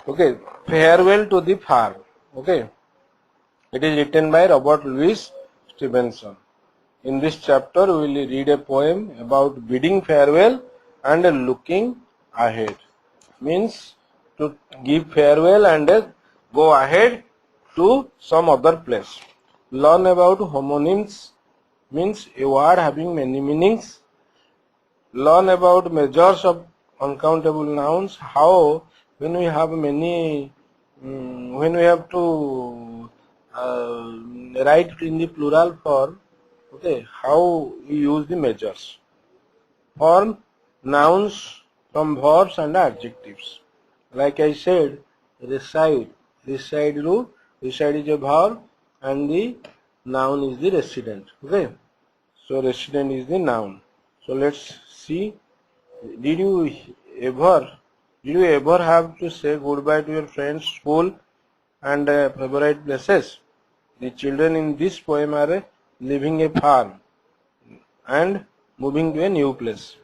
Okay, farewell to the farm. Okay, it is written by Robert Louis Stevenson. In this chapter, we will read a poem about bidding farewell and looking ahead. Means to give farewell and go ahead to some other place. Learn about homonyms, means a word having many meanings. Learn about measures of uncountable nouns. How when we have many, when we have to write in the plural form, okay, how we use the measures. Form nouns from verbs and adjectives. Like I said, reside. Reside is a verb and the noun is the resident. Okay. So resident is the noun. So let's see. Did you ever have to say goodbye to your friends, school and favorite places? The children in this poem are leaving a farm and moving to a new place.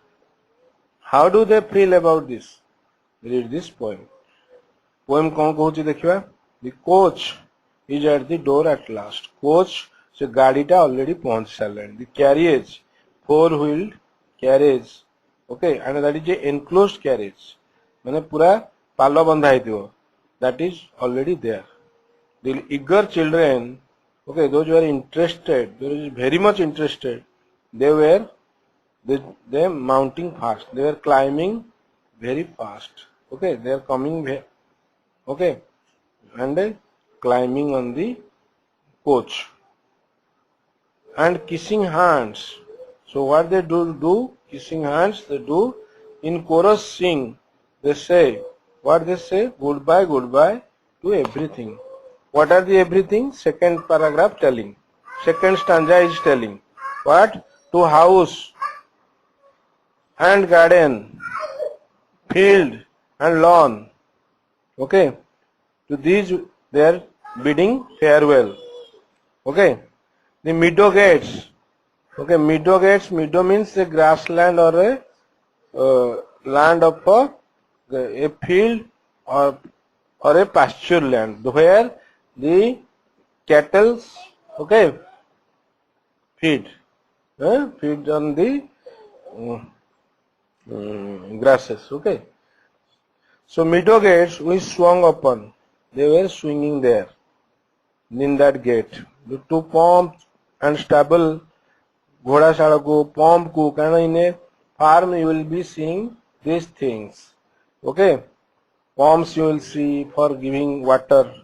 How do they feel about this? Read this poem. Poem कौन कहूची देखिवा? The coach is at the door at last. Coach से गाड़ीटा already पहुंच सारलानी. The carriage, four-wheeled carriage, okay, and that is a enclosed carriage. माने पूरा पालो बंधा हैथिवो. That is already there. The eager children, okay, those who are interested, those very much interested, they mounting fast. They were climbing very fast. Okay, they are coming. Okay, and climbing on the coach and kissing hands. So what they do kissing hands. They do in chorus sing. They say what they say. Goodbye, goodbye to everything. What are the everything? Second paragraph telling. Second stanza is telling what? To house and garden, field and lawn. Okay, to these they are bidding farewell. Okay, the meadow gates. Okay, meadow gates. Meadow means a grassland or a land of a field or a pasture land where the cattle, okay, feed on the grasses. Okay. So meadow gates we swung upon. They were swinging there in that gate. The two pumps and stable, घोड़ाशाला को, pump को, कारण in a farm you will be seeing these things. Okay. Pumps you will see for giving water.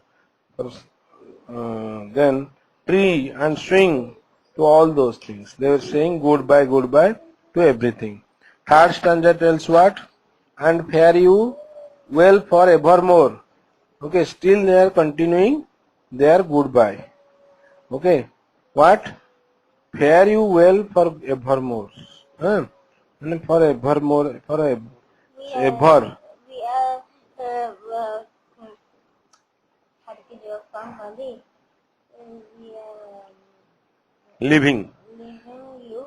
Then tree and swing to all those things. They were saying goodbye, goodbye to everything. Third stanza tells what? And fare you well for evermore. Okay, still they are continuing their goodbye. Okay, what? Fare you well for evermore. And for evermore, for ever. We are living. you.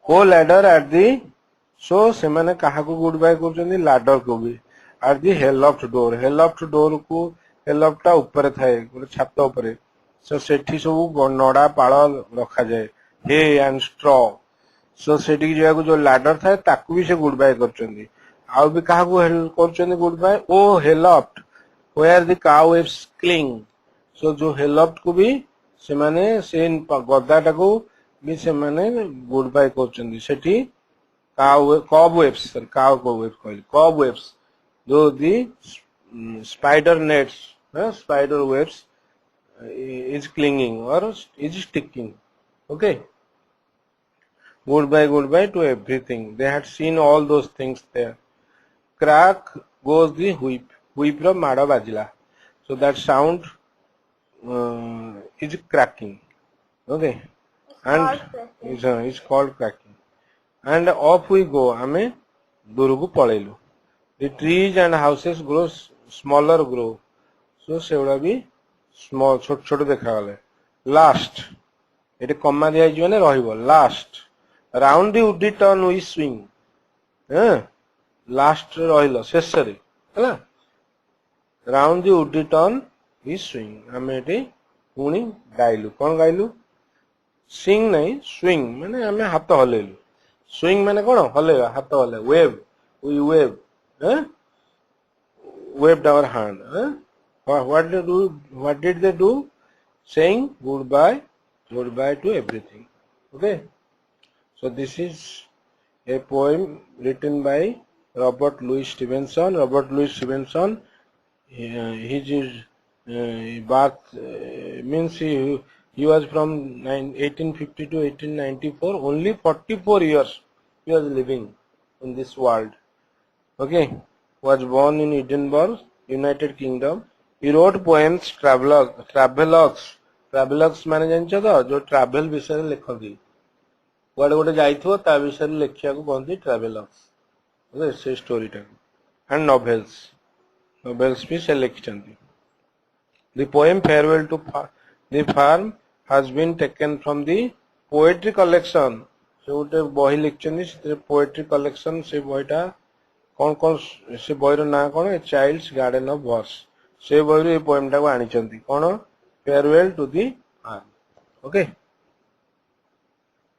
O ladder at the, so semane kahaku goodbye କରୁଛନ୍ତି ladder को भी at the hayloft door. Hayloft door को hayloft टा ऊपर थाए ଗୋଟେ ଛାତ ଉପରେ. So ସେଠି ସବୁ ନଡା ପାଳ ରଖାଯାଏ. hay and straw. So ସେଠିକି ଯିବାକୁ ଯୋଉ ladder ଥାଏ ତାକୁ ବି ସେ goodbye କରୁଛନ୍ତି. ଆଉ ବି କାହାକୁ କରୁଛନ୍ତି goodbye? O hayloft where the cow waves cling. So ଯୋଉ hayloft को ବି ସେମାନେ ସେ ଗଦାଟାକୁ ବି ସେମାନେ goodbye କରୁଛନ୍ତି. ସେଠି cobwebs କହିଲି cobwebs, though the spider nets, spider webs is clinging or is sticking. Okay, goodbye to everything. They had seen all those things there. Crack goes the whip ର ମାଡ଼ ବାଜିଲା. So that sound is cracking. Okay, and it's called cracking. And off we go. ଆମେ ଦୂରକୁ ପଳେଇଲୁ. The trees and houses grow smaller grow. So ସେଗୁଡା ବି small ଛୋଟ ଛୋଟ ଦେଖାଗଲେ. Last ଏଠି କମା ଦିଆଯାଇଛି ମାନେ ରହିବ. Last round the woody turn we swing. Last ରହିଲ ଶେଷରେ ହେଲା. Round the woody turn he swing आम ये पुणी गाइलु कौन गाइलु सिंग नहीं स्विंग माने आम हाथ हलैलु स्विंग माने कौन हलैगा हाथ हलै wave we wave waved our hand. What did they do? Saying goodbye to everything. Okay. So this is a poem written by Robert Louis Stevenson. Robert Louis Stevenson, his birth means he was from 1850 to 1894. Only 44 years he was living in this world. Okay. Was born in Edinburgh, United Kingdom. He wrote poems, travelogues. Travelogues माने जानछ तो जो travel विषय में लिखती कुआडे गोटे जाइथिबो ता विषय में लिखिया को कहती travelogues ओके से स्टोरी टा एंड नॉवेल्स भी से लिखिचंती The poem Farewell to the Farm has been taken from the poetry collection से गोटे बही लिखचंती से poetry collection से बहीटा कौन कौन से बहीर ना कौन चाइल्ड्स गार्डन ऑफ वर्स से बहीर ये पोएम टा को आनी कौन farewell to the farm okay